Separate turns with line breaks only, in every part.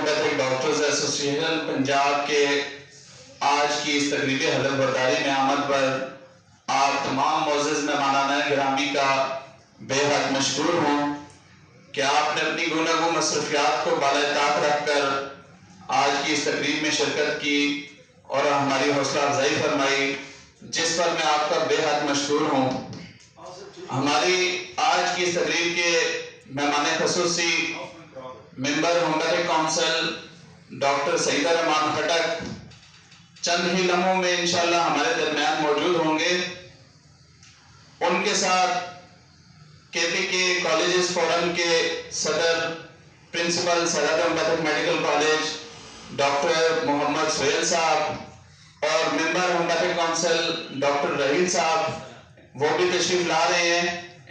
Homeopathic doctors association Punjab کے آج کی اس تقریبی حلف برداری میں آمد پر آپ تمام معزز مہمانان گرامی کا بے حد مشکور ہوں کہ آپ نے اپنی گوناگون مصروفیات کو بالائے طاق رکھ کر آج کی اس تقریب میں شرکت کی اور ہماری حوصلہ افزائی فرمائی، جس پر میں آپ کا بے حد مشکور ہوں۔ ہماری آج کی اس تقریب کے مہمان خصوصی ممبر ہومیوپیتھک کونسل ڈاکٹر سعیدہ رحمان خٹک چند ہی لمحوں میں انشاءاللہ ہمارے درمیان موجود ہوں گے۔ ان کے ساتھ کے پی کے کالجز فورم کے صدر پرنسپل سرحد ہومیوپیتھک میڈیکل کالج ڈاکٹر محمد سہیل صاحب اور ممبر ہومیوپیتھک کونسل ڈاکٹر رحیل صاحب وہ بھی تشریف لا رہے ہیں۔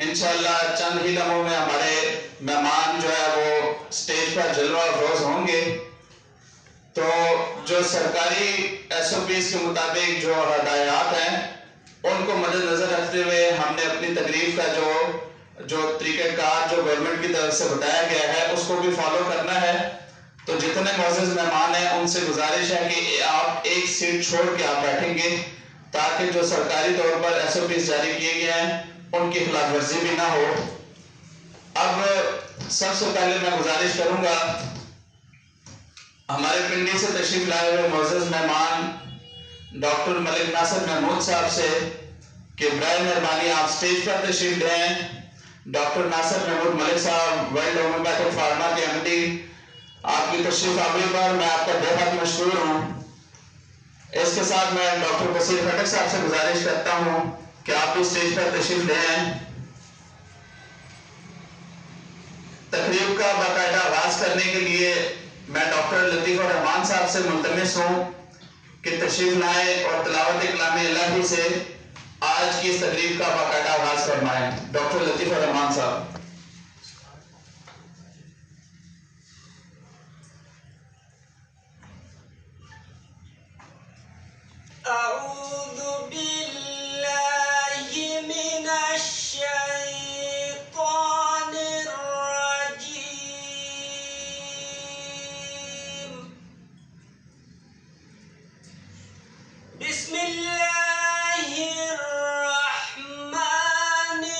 انشاءاللہ چند ہی لمحوں میں ہمارے مہمان جو ہے وہ سٹیج پر جلوہ افروز ہوں گے۔ تو جو سرکاری ایس او پیز کے مطابق جو ہدایات ہیں ان کو مد نظر رکھتے ہوئے ہم نے اپنی تقریب کا جو طریقہ کار جو گورنمنٹ کی طرف سے بتایا گیا ہے اس کو بھی فالو کرنا ہے۔ تو جتنے معزز مہمان ہیں ان سے گزارش ہے کہ آپ ایک سیٹ چھوڑ کے آپ بیٹھیں گے تاکہ جو سرکاری طور پر ایس او پیز جاری کیے گئے ہیں ان کی خلاف ورزی بھی نہ ہو۔ اب سب سے پہلے میں گزارش کروں گا ہمارے پنڈی سے تشریف لائے ہوئے معزز مہمان ڈاکٹر ملک ناصر محمود صاحب سے کہ برائے مہربانی آپ سٹیج پر تشریف لیں۔ ڈاکٹر ناصر محمود ملک صاحب ورلڈ ہومیوپیتھک فارما کے ایم ڈی، آپ کی تشریف آوری پر میں آپ کا بے حد مشکور ہوں۔ اس کے ساتھ میں ڈاکٹر بصیر خٹک صاحب سے گزارش کرتا ہوں کہ آپ بھی سٹیج پر تشریف لے آئیں۔ تقریب کا باقاعدہ آغاز کرنے کے لیے میں ڈاکٹر لطیف الرحمان صاحب سے ملتمس ہوں کہ تشریف لائیں اور تلاوت کلام الہی سے آج کی اس تقریب کا باقاعدہ آغاز فرمائیں۔ ڈاکٹر لطیف الرحمان صاحب۔
اعوذ باللہ من الشیطان الرجیم، بسم اللہ الرحمن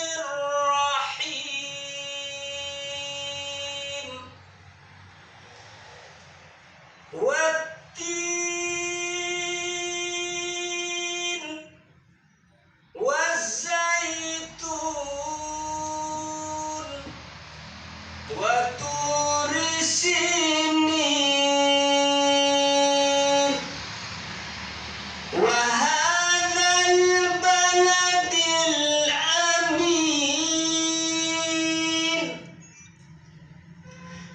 الرحیم، والتین وطور سینین وهذا البلد الأمين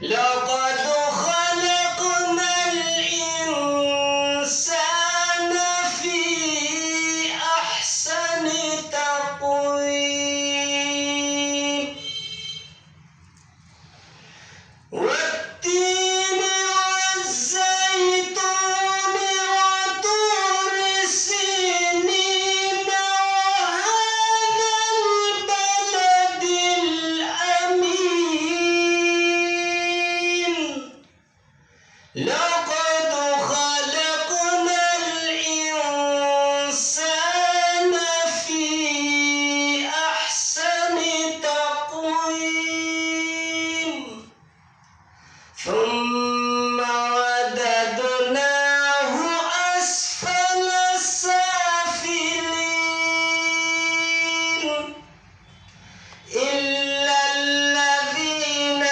لقد خلقنا الإنسان في أحسن تقويم والتين والزيتون وطور سينين وهذا البلد الأمين لقد خلقنا الإنسان في أحسن تقويم ثم رددناه أسفل السافلين إلا الذين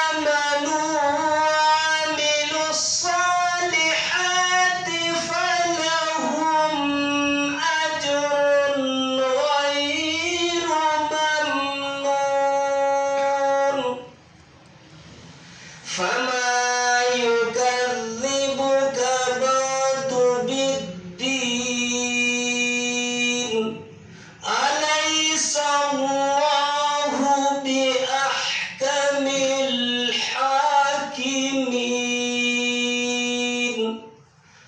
آمنوا وعملوا الصالحات فلهم أجر غير ممنون فما يكذبك بعد بالدين أليس الله بأحكم الحاكمين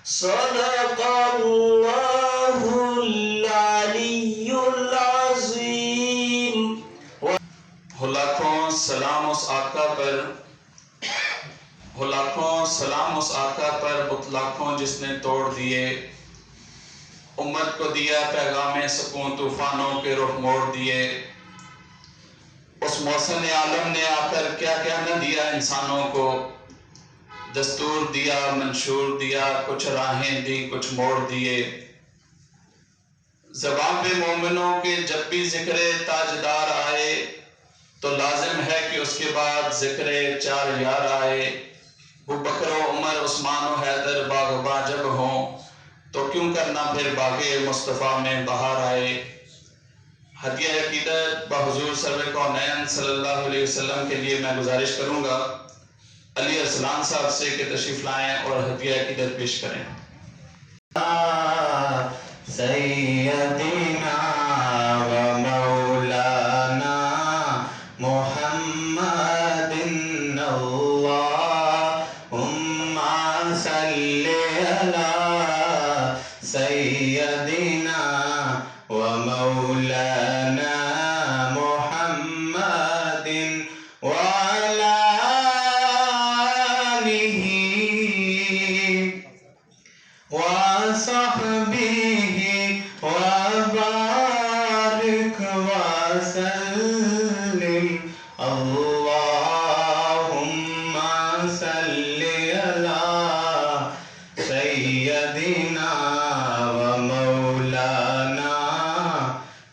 صدق الله العلي العظيم۔
لاکھوں سلام اس آقا پر، وہ لاکھوں سلام اس آقا پر بت لاکھوں جس نے توڑ دیے، امت کو دیا پیغام سکون طوفانوں کے رخ موڑ دیے۔ اس محسن عالم نے آ کر کیا کیا نہ دیا انسانوں کو، دستور دیا، منشور دیا، کچھ راہیں دی، کچھ موڑ دیے۔ زبان پہ مومنوں کے جب بھی ذکر تاجدار آئے تو لازم ہے کہ اس کے بعد ذکر چار یار آئے۔ ابو بکر و عمر عثمان و حیدر باغباں جب ہوں تو کیوں کرنا پھر باغ مصطفیٰ میں بہار آئے۔ ہدیہ عقیدت بحضور سرور کونین صلی اللہ علیہ وسلم کے لیے میں گزارش کروں گا علی ارسلان صاحب سے کہ تشریف لائیں اور ہدیہ عقیدت پیش کریں۔
سیدنا و مولانا محمد اللہم صلی علی سیدنا و مولانا محمد وعلی آلہ وصحبہ وبارك وسلم اللهم صل على سيدنا ومولانا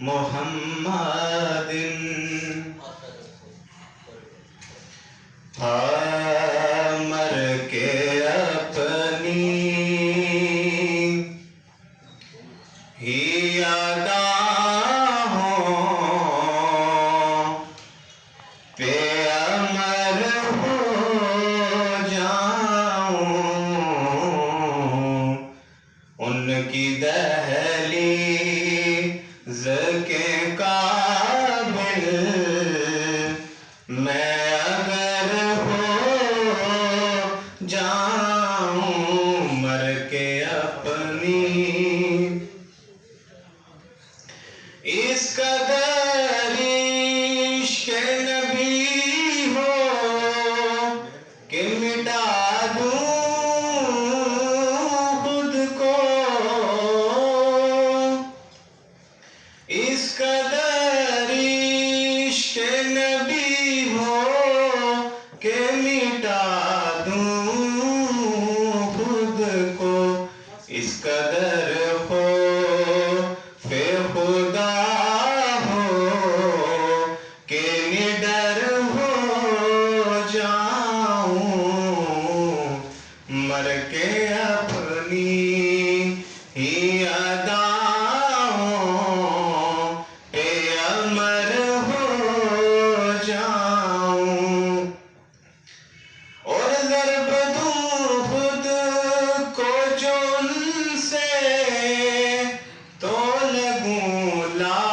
محمد مر کے اپنی ہی پہ امر ہو جاؤں، ان کی دہلیز کے قابل میں اگر ہو جاؤں، مر کے اپنی اس قدر عشق نبی ہو کہ مٹا دوں خود کو، اس قدر عشق نبی ہو کہ مٹا دوں خود کو، اس قدر ہو پھر خدا ہو کہ نڈر ہو جاؤں، مر کے اپنی ہی اداؤں پہ امر ہو جاؤں، اور ضرب دوں خود کو جو ان سے تو لگوں لاتعداد،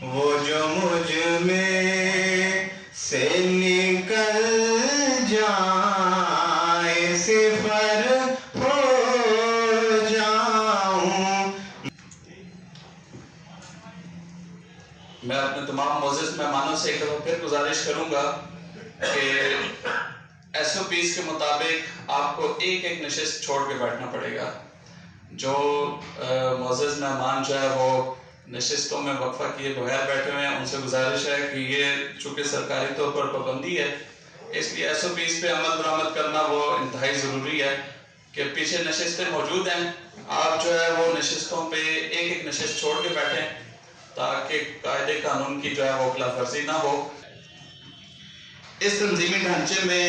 وہ جو مجھ میں سے نکل جائے صفر ہو جاؤں۔
میں اپنے تمام معزز مہمانوں سے ایک دفعہ پھر گزارش کروں گا کہ ایس او پیز کے مطابق آپ کو ایک ایک نشست چھوڑ کے بیٹھنا پڑے گا۔ جو معزز مہمان جو ہے وہ نشستوں میں وقفہ کیے بغیر بیٹھے ہوئے ہیں، ان سے گزارش ہے کہ یہ چونکہ سرکاری طور پر پابندی ہے، اس لیے ایس او پیز پہ عمل درآمد کرنا وہ انتہائی ضروری ہے کہ پیچھے نشستیں موجود ہیں، آپ جو ہے وہ نشستوں پہ ایک ایک نشست چھوڑ کے بیٹھیں تاکہ قاعدے قانون کی جو ہے وہ خلاف ورزی نہ ہو۔ اس تنظیمی ڈھانچے میں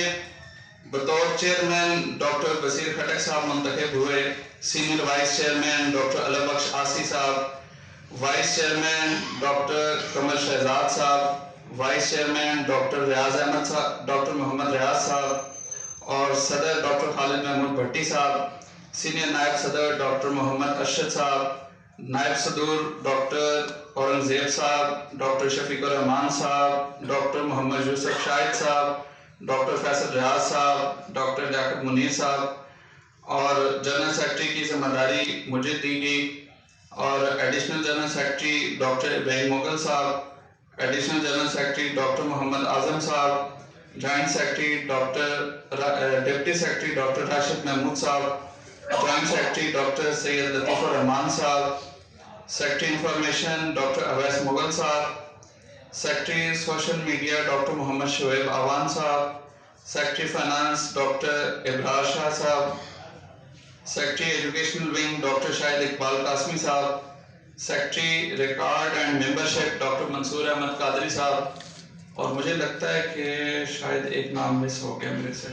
بطور چیئرمین ڈاکٹر بصیر کھٹک صاحب منتخب ہوئے، سینئر وائس چیئرمین ڈاکٹر علم بخش آسی صاحب، vice chairman doctor Qamar Shahzad صاحب، vice chairman doctor Riyaz Ahmad صاحب، ڈاکٹر محمد ریاض صاحب، اور صدر ڈاکٹر خالد محمود بھٹی صاحب، سینئر نائب صدر ڈاکٹر محمد ارشد صاحب، نائب صدور ڈاکٹر اورنگزیب صاحب، ڈاکٹر شفیق الرحمان صاحب، ڈاکٹر محمد یوسف شاہد صاحب، ڈاکٹر فیصل ریاض صاحب، ڈاکٹر لیاقت منیر صاحب، اور جنرل سیکرٹری کی ذمہ داری مجھے دی گئی، اور additional general secretary doctor Ibrahim Mughal صاحب، additional general secretary doctor Muhammad Azam صاحب، joint secretary deputy secretary doctor Rashid Mahmood صاحب، joint secretary doctor Syed Latif ur-Rahman صاحب، secretary information doctor Owais Mughal صاحب، secretary social media doctor Muhammad Shoaib Awan صاحب، secretary finance doctor Abrar Shah صاحب، secretary educational wing doctor Shahid Iqbal Qasmi صاحب، secretary record and membership doctor Mansoor Ahmed Qadri صاحب، اور مجھے لگتا ہے کہ شاید ایک نام مس ہو گیا میرے سے،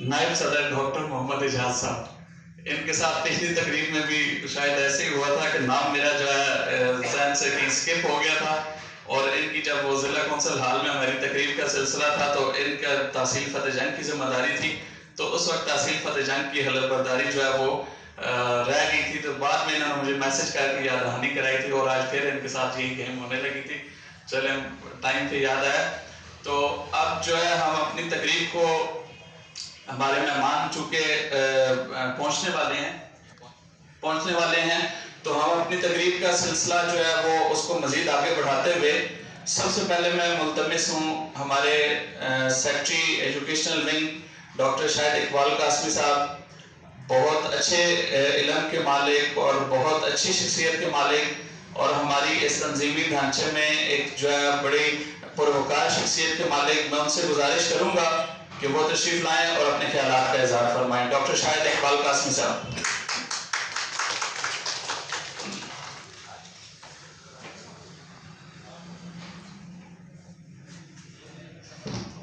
نائب صدر ڈاکٹر محمد اجاز صاحب. ان کے ساتھ پچھلی تقریب میں بھی شاید ایسے ہی ہوا تھا کہ نام میرا جو ہے ذہن سے کہیں اسکپ ہو گیا تھا، اور ان کی جب وہ ضلع کونسل ہال میں ہماری تقریب کا سلسلہ تھا تو ان کا تحصیل فتح جنگ کی ذمہ داری تھی، تو اس وقت تحصیل فتح جنگ کی حلف برداری جو ہے وہ رہ گئی تھی، تو بعد میں انہوں نے مجھے میسج کر کے یاد دہانی کرائی تھی، اور آج پھر ان کے ساتھ یہی گیم ہونے لگی تھی. چلیں ٹائم پہ یاد آیا. تو اب جو ہے ہم اپنی تقریب کو، ہمارے مہمان چونکہ پہنچنے والے ہیں تو ہم اپنی تقریب کا سلسلہ جو ہے وہ اس کو مزید آگے بڑھاتے ہوئے سب سے پہلے میں ملتمس ہوں ہمارے secretary educational wing doctor Shahid Iqbal Qasmi صاحب، بہت اچھے علم کے مالک اور بہت اچھی شخصیت کے مالک، اور ہماری اس تنظیمی ڈھانچے میں ایک جو ہے بڑی پروکار شخصیت کے مالک. میں ان سے گزارش کروں گا کہ وہ تشریف لائیں اور اپنے خیالات کا اظہار فرمائیں. ڈاکٹر شاہد اقبال قاسمی صاحب.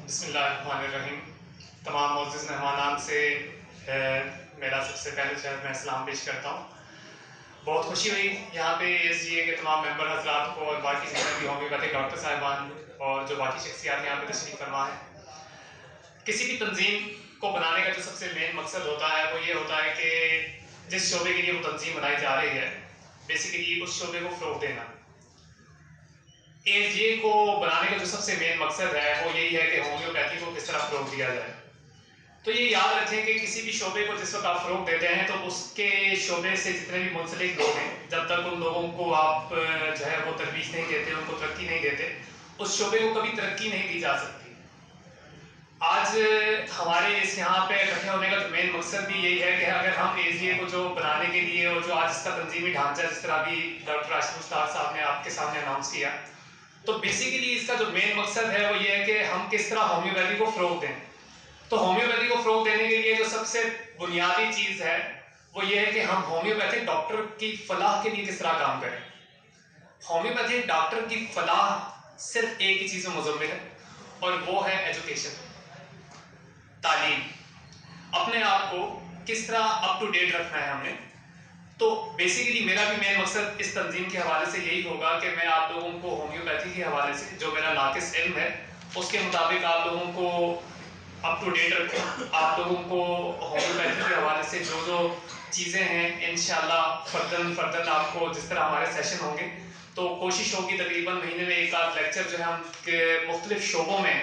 بسم اللہ الرحمن الرحیم. تمام معزز مہمانان سے میرا سب سے پہلے جو ہے میں سلام پیش کرتا ہوں. بہت خوشی ہوئی یہاں پہ SGA کے تمام ممبر حضرات کو اور باقی جتنے بھی ہومیوپیتھک ڈاکٹر صاحبان اور جو باقی شخصیات یہاں پہ تشریف فرما ہیں. کسی بھی تنظیم کو بنانے کا جو سب سے مین مقصد ہوتا ہے وہ یہ ہوتا ہے کہ جس شعبے کے لیے وہ تنظیم بنائی جا رہی ہے بیسیکلی اس شعبے کو فروغ دینا. SGA کو بنانے کا جو سب سے مین مقصد ہے وہ یہی ہے کہ ہومیوپیتھی کو کس طرح فروغ دیا جائے. تو یہ یاد رکھیں کہ کسی بھی شعبے کو جس وقت آپ فروغ دیتے ہیں تو اس کے شعبے سے جتنے بھی منسلک لوگ ہیں جب تک ان لوگوں کو آپ جو ہے وہ ترویج نہیں دیتے، ان کو ترقی نہیں دیتے، اس شعبے کو کبھی ترقی نہیں دی جا سکتی. آج ہمارے اس یہاں پہ اکٹھے ہونے کا جو مین مقصد بھی یہی ہے کہ اگر ہم SGA کو جو بنانے کے لیے اور جو آج اس کا تنظیمی ڈھانچہ جس طرح بھی ڈاکٹر راشد مشتاق صاحب نے آپ کے سامنے اناؤنس کیا، تو بیسیکلی اس کا جو مین مقصد ہے وہ یہ ہے کہ ہم کس طرح ہومیوپیتھی کو فروغ دیں. تو ہومیوپیتھی کو فروغ دینے کے لیے جو سب سے بنیادی چیز ہے وہ یہ ہے کہ ہم ہومیوپیتھک ڈاکٹر کی فلاح کے لیے کس طرح کام کریں. ہومیوپیتھک ڈاکٹر کی فلاح صرف ایک ہی چیز میں مضمر ہے اور وہ ہے ایجوکیشن، تعلیم. اپنے آپ کو کس طرح اپ ٹو ڈیٹ رکھنا ہے ہم نے. تو بیسیکلی میرا بھی مین مقصد اس تنظیم کے حوالے سے یہی ہوگا کہ میں آپ لوگوں کو ہومیوپیتھی کے حوالے سے جو میرا ناقص علم ہے اس کے مطابق آپ لوگوں کو اپ ٹو ڈیٹ رکھوں. آپ لوگوں کو ہومیوپیتھی کے حوالے سے جو جو چیزیں ہیں انشاءاللہ فردن آپ کو جس طرح ہمارے سیشن ہوں گے تو کوشش ہوگی تقریباً مہینے میں ایک آدھ لیکچر جو ہے ہم مختلف شعبوں میں،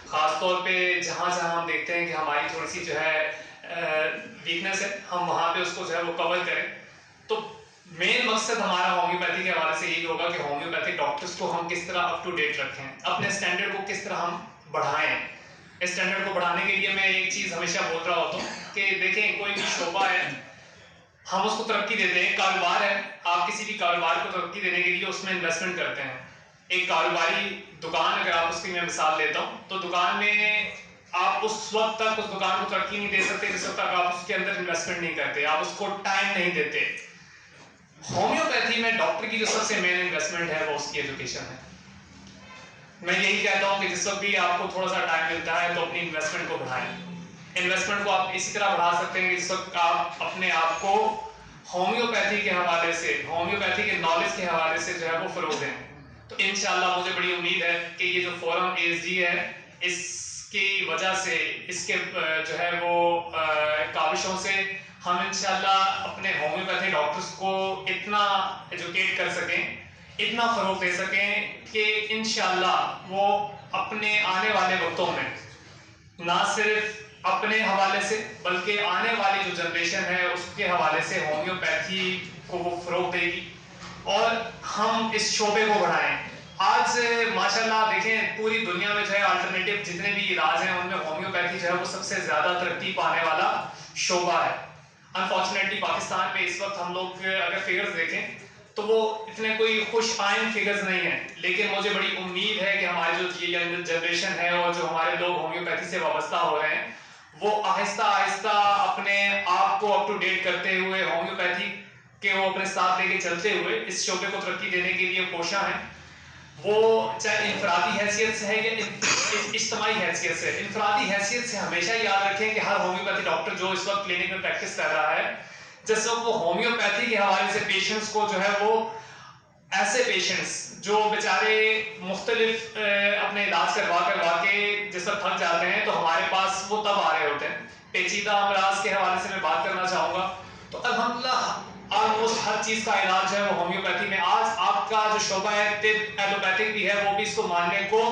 خاص طور پہ جہاں جہاں ہم دیکھتے ہیں کہ ہماری تھوڑی سی جو ہے ویکنیس ہے ہم وہاں پہ اس کو جو ہے وہ کور کریں. تو مین مقصد ہمارا ہومیوپیتھی کے حوالے سے یہی ہوگا کہ ہومیوپیتھک ڈاکٹرز کو ہم کس طرح اپ ٹو ڈیٹ رکھیں، اپنے اسٹینڈرڈ کو کس طرح ہم بڑھائیں. اسٹینڈرڈ کو بڑھانے کے لیے میں ایک چیز ہمیشہ بول رہا ہوتا ہوں کہ دیکھیں کوئی بھی شعبہ ہے ہم اس کو ترقی دیتے ہیں. کاروبار ہے، آپ کسی بھی کاروبار کو ترقی دینے کے لیے اس میں انویسٹمنٹ کرتے ہیں. ایک کاروباری دکان اگر آپ اس کی میں مثال لیتا ہوں تو دکان میں آپ اس وقت تک اس دکان کو ترقی نہیں دے سکتے جس وقت تک آپ اس کے اندر انویسٹمنٹ نہیں کرتے، آپ اس کو ٹائم نہیں دیتے. ہومیوپیتھی میں ڈاکٹر کی جو سب سے مین انویسٹمنٹ ہے وہ اس کی ایجوکیشن ہے. میں یہی کہتا ہوں کہ جس وقت بھی آپ کو تھوڑا سا ٹائم ملتا ہے تو اپنی انویسٹمنٹ کو بڑھائیں. انویسٹمنٹ کو آپ اسی طرح بڑھا سکتے ہیں کہ جس وقت آپ اپنے آپ کو ہومیوپیتھی کے حوالے سے، ہومیوپیتھی کے نالج کے حوالے سے جو ہے وہ فروغ دیں. تو انشاءاللہ مجھے بڑی امید ہے کہ یہ جو فورم SGA ہے اس کی وجہ سے، اس کے جو ہے وہ کاوشوں سے ہم انشاءاللہ اپنے ہومیوپیتھی ڈاکٹرز کو اتنا ایجوکیٹ کر سکیں، اتنا فروغ دے سکیں کہ انشاءاللہ وہ اپنے آنے والے وقتوں میں نہ صرف اپنے حوالے سے بلکہ آنے والی جو جنریشن ہے اس کے حوالے سے ہومیوپیتھی کو وہ فروغ دے گی اور ہم اس شعبے کو بڑھائیں. آج ماشاءاللہ دیکھیں پوری دنیا میں جو ہے الٹرنیٹیو جتنے بھی علاج ہیں ان میں ہومیوپیتھی جو ہے وہ سب سے زیادہ ترقی پانے والا شعبہ ہے. انفارچونیٹلی پاکستان میں اس وقت ہم لوگ اگر فگرز دیکھیں تو وہ اتنے کوئی خوش آئند فگرز نہیں ہیں, لیکن مجھے بڑی امید ہے کہ ہماری جو یہ ینگ جنریشن ہے اور جو ہمارے لوگ ہومیوپیتھی سے وابستہ ہو رہے ہیں وہ آہستہ آہستہ اپنے آپ کو اپ ٹو ڈیٹ کرتے ہوئے ہومیوپیتھی کے وہ اپنے ساتھ لے کے چلتے ہوئے اس شعبے کو ترقی دینے کے لیے کوشاں ہیں. وہ چاہے انفرادی حیثیت سے ہے یا اجتماعی حیثیت سے. انفرادی حیثیت سے ہمیشہ یاد رکھیں کہ ہر ہومیوپیتھی ڈاکٹر جو اس وقت کلینک میں پریکٹس کر رہا ہے, جس وقت وہ ہومیوپیتھی کے حوالے سے پیشنٹس کو جو ہے وہ ایسے پیشنٹس جو بیچارے مختلف اپنے علاج کروا کے جس وقت تھک جاتے ہیں تو ہمارے پاس وہ تب آ رہے ہوتے ہیں. پیچیدہ امراض کے حوالے سے میں بات کرنا چاہوں گا تو الحمدللہ آلموسٹ ہر چیز کا علاج ہے وہ ہومیوپیتھی میں. آج آپ کا جو شعبہ ہے طب ایلوپیتھک بھی ہے وہ بھی اس کو ماننے کو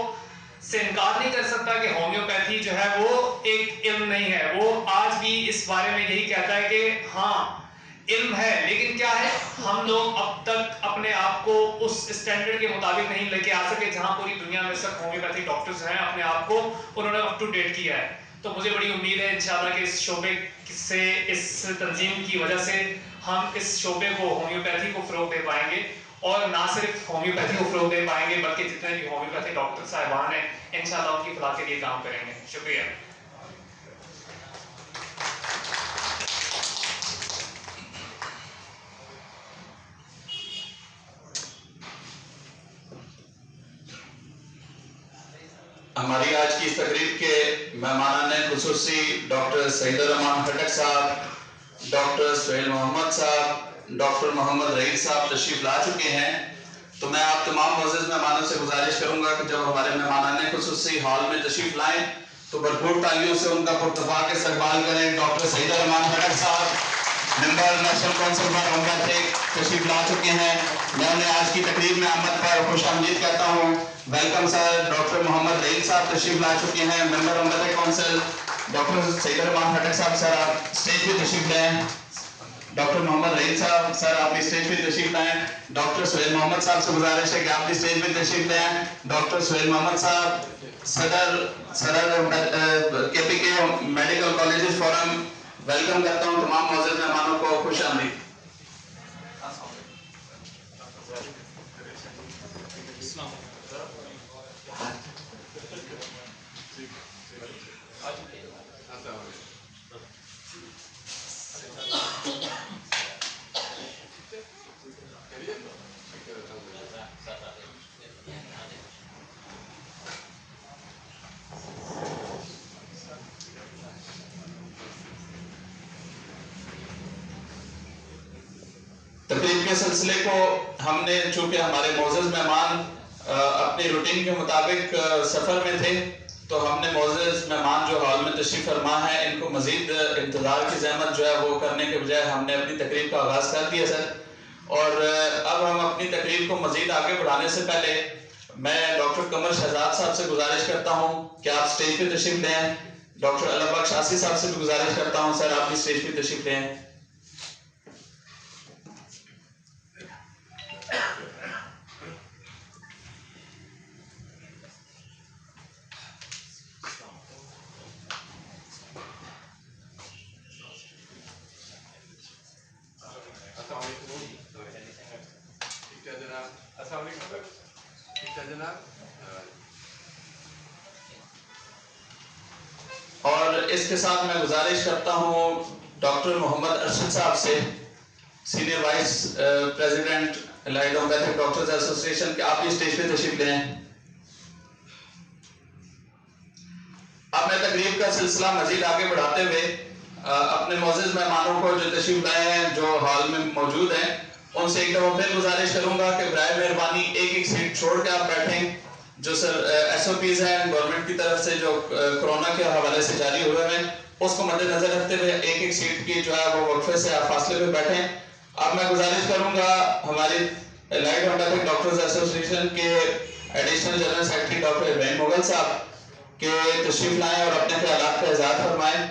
سے انکار نہیں کر سکتا کہ ہومیوپیتھی جو ہے وہ ایک علم نہیں ہے. وہ آج بھی اس بارے میں یہی کہتا ہے کہ ہاں علم ہے, لیکن کیا ہے ہم لوگ اب تک اپنے آپ کو اس اسٹینڈرڈ کے مطابق نہیں لے کے آ سکے جہاں پوری دنیا میں سب ہومیوپیتھی ڈاکٹرز ہیں اپنے آپ کو انہوں نے اپ ٹو ڈیٹ کیا ہے. تو مجھے بڑی امید ہے انشاءاللہ کہ اس شعبے سے اس تنظیم کی وجہ سے ہم اس شعبے کو ہومیوپیتھی کو فروغ دے پائیں گے, اور نہ صرف ہومیوپیتھی کو فروغ دے پائیں گے بلکہ جتنے بھی ہومیوپیتھی ڈاکٹر صاحبان ہیں انشاءاللہ ان کی فلاح کے لیے کام کریں گے. شکریہ.
ہماری آج کی اس تقریب کے مہمانان خصوصی ڈاکٹر سعید الرحمان خٹک صاحب, ڈاکٹر سہیل محمد صاحب, ڈاکٹر محمد رئیس صاحب تشریف لا چکے ہیں. تو میں آپ تمام معزز مہمانوں سے گزارش کروں گا کہ جب ہمارے مہمانان خصوصی ہال میں تشریف لائیں تو بھرپور تالیوں سے ان کا پرتفاق استقبال کریں. ڈاکٹر سعید الرحمان خٹک صاحب ممبر نیشنل کونسل فار ہومیوپیتھک تشریف لا چکے ہیں. میں انہیں آج کی تقریب میں آمد پر خوش آمدید کہتا ہوں. Welcome sir. ڈاکٹر محمد رئیس صاحب تشریف لا چکے ہیں, ممبر ہومیوپیتھک کونسل. ڈاکٹر سعید الرحمان خٹک صاحب سر آپ اسٹیج پہ تشریف لیں. ڈاکٹر محمد رئیس صاحب سر آپ اسٹیج پہ تشریف لائیں. ڈاکٹر سہیل محمد صاحب سے گزارش ہے کہ آپ اسٹیج پہ تشریف لیں. ڈاکٹر سہیل محمد صاحب صدر کے پی کے میڈیکل کالجز فورم. ویلکم کرتا ہوں تمام معزز مہمانوں کو. خوش آمدید. تقریب کے سلسلے کو ہم نے چونکہ ہمارے معزز مہمان اپنی روٹین کے مطابق سفر میں تھے تو ہم نے معزز مہمان جو ہال میں تشریف فرما ہے ان کو مزید انتظار کی زحمت جو ہے وہ کرنے کے بجائے ہم نے اپنی تقریب کا آغاز کر دیا سر. اور اب ہم اپنی تقریب کو مزید آگے بڑھانے سے پہلے میں ڈاکٹر قمر شہزاد صاحب سے گزارش کرتا ہوں کہ آپ اسٹیج پہ تشریف لیں. ڈاکٹر علم بخش آسی صاحب سے بھی گزارش کرتا ہوں سر آپ بھی اسٹیج پہ تشریف لیں. اور اس کے ساتھ میں گزارش کرتا ہوں ڈاکٹر محمد ارشد صاحب سے, senior vice president allied homeopathic doctors ایسوسی ایشن, کہ آپ بھی اسٹیج پہ تشریف لیں. اب میں تقریب کا سلسلہ مزید آگے بڑھاتے ہوئے اپنے معزز مہمانوں کو جو تشریف لائے ہیں جو ہال میں موجود ہیں ان سے ایک دفعہ پھر گزارش کروں گا کہ برائے مہربانی ایک ایک سیٹ چھوڑ کے آپ بیٹھیں. جو سر ایس او پیز ہیں گورنمنٹ کی طرف سے جو کرونا کے حوالے سے جاری ہوئے ہیں اس کو مد نظر رکھتے ہوئے ایک ایک سیٹ کی جو ہے وہ وقفے سے آپ فاصلے پہ بیٹھیں. اب میں گزارش کروں گا ہماری الائیڈ ہومیوپیتھک ڈاکٹرز ایسوسی ایشن کے additional general secretary doctor Ibrahim Mughal صاحب کہ تشریف لائیں اور اپنے خیالات کا اظہار فرمائیں.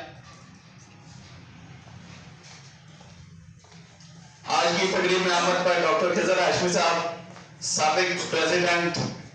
آج کی تقریب میں آمد پر ڈاکٹر خضر ہاشمی صاحب سابق president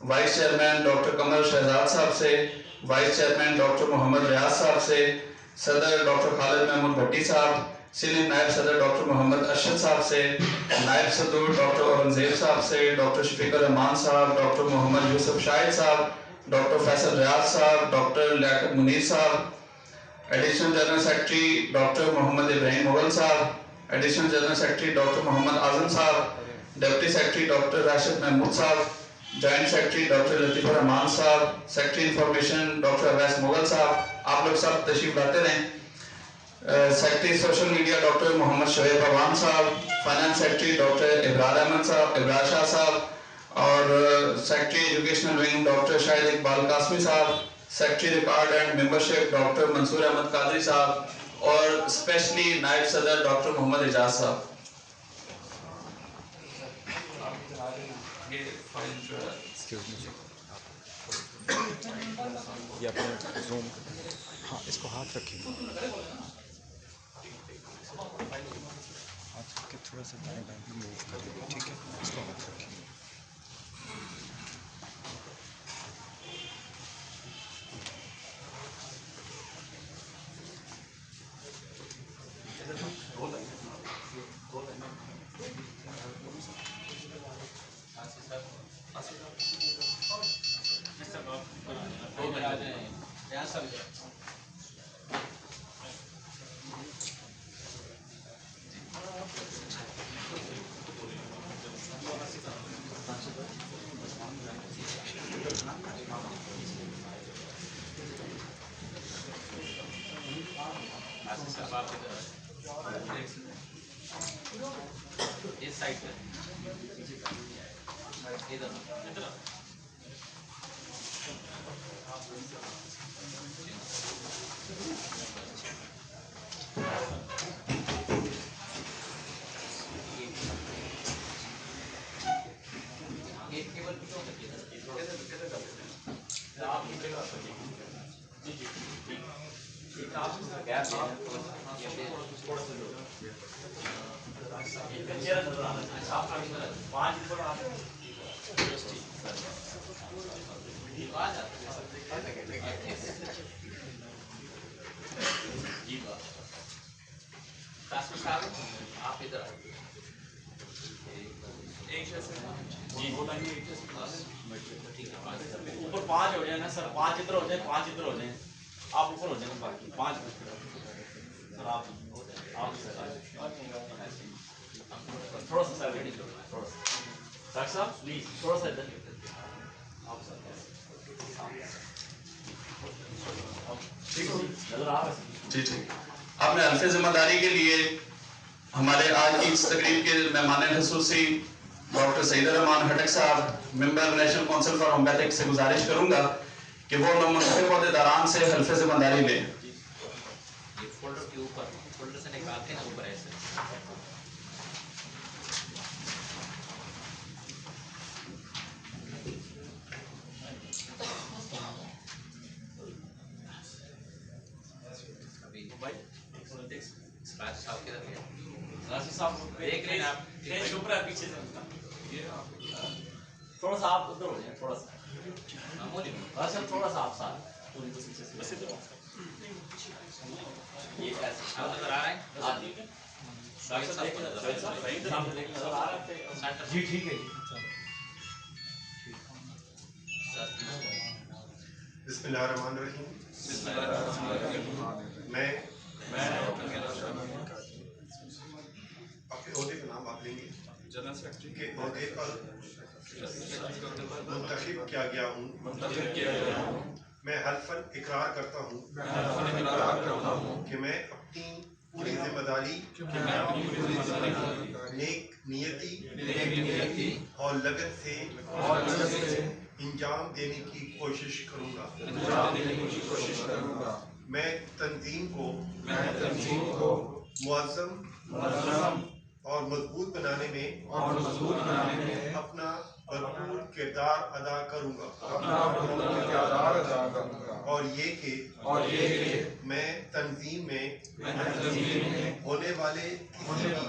vice chairman doctor Qamar Shahzad صاحب سے، وائس چیئرمین ڈاکٹر محمد ریاض صاحب سے، صدر ڈاکٹر خالد محمود بھٹی صاحب، سینئر نائب صدر ڈاکٹر محمد ارشد صاحب سے، نائب صدر ڈاکٹر اورنگزیب صاحب سے، ڈاکٹر شفیق الرحمان صاحب، ڈاکٹر محمد یوسف شاہد صاحب، ڈاکٹر فیصل ریاض صاحب، ڈاکٹر لیاقت منیر صاحب، additional general secretary doctor Muhammad Ibrahim Mughal صاحب، additional general secretary doctor Muhammad Azam صاحب، deputy secretary doctor Rashid Mahmood صاحب، joint secretary doctor Latif ur-Rahman صاحب، secretary information doctor Owais Mughal صاحب، آپ لوگ سب تشریف لاتے رہیں، secretary social media doctor Muhammad Shoaib Awam صاحب، finance secretary doctor Abrar Ahmed صاحب، ابرار شاہ صاحب، اور secretary educational wing doctor Shahid Iqbal Qasmi صاحب، secretary record and membership doctor Mansoor Ahmed Qadri صاحب، اور اسپیشلی نائب صدر ڈاکٹر محمد اعجاز صاحب۔
یہ اپنے زوم، ہاں اس کو ہاتھ رکھیں، ہاتھ رکھ کے تھوڑا سا دائیں بائیں بھی موو کریں، ٹھیک ہے، اس کو ہاتھ رکھیں۔
اوپر 5 ہو جائے نا سر، 5 ادھر ہو جائیں، 5 ادھر ہو جائیں، آپ اوپر ہو جائیں باقی 5 سر، آپ تھوڑا سا سر ریڈی کرو، تھوڑا سا ڈاکٹر صاحب پلیز تھوڑا سا ادھر آپ سر نظر آ رہا ہے
جی ٹھیک۔ آپ نے حلف ذمہ داری کے لیے ہمارے آج کی اس تقریب کے مہمان خصوصی ڈاکٹر سعید الرحمان ہٹک صاحب، ممبر نیشنل کونسل فار ہومیوپیتھک سے گزارش کروں گا کہ وہ منتخب عہدیداران سے حلف ذمہ داری لیں۔
یہ فولڈر کے اوپر، فولڈر سے نکالتے ہیں اوپر ایسے۔ دیکھ لیں آپ پیچھے سے تھوڑا سا آپ ادھر ہو جائیں، تھوڑا سا سر، تھوڑا سا آپ ساتھ پوری کو پیچھے سے یہ ایسے نظر آ رہا ہے جی ٹھیک ہے
بسم اللہ الرحمن الرحیم۔ میں اپنے عہدے کا نام آپ لیں گے، جنرل سیکرٹری کے عہدے پر منتخب کیا گیا ہوں۔ میں حلفاً اقرار کرتا ہوں کہ میں اپنی پوری ذمہ داری نیک نیتی اور لگن سے انجام دینے کی کوشش کروں گا۔ میں تنظیم کو معظم اور مضبوط بنانے میں اپنا بھرپور کردار ادا کروں گا، اور یہ کہ میں تنظیم میں ہونے والے کسی بھی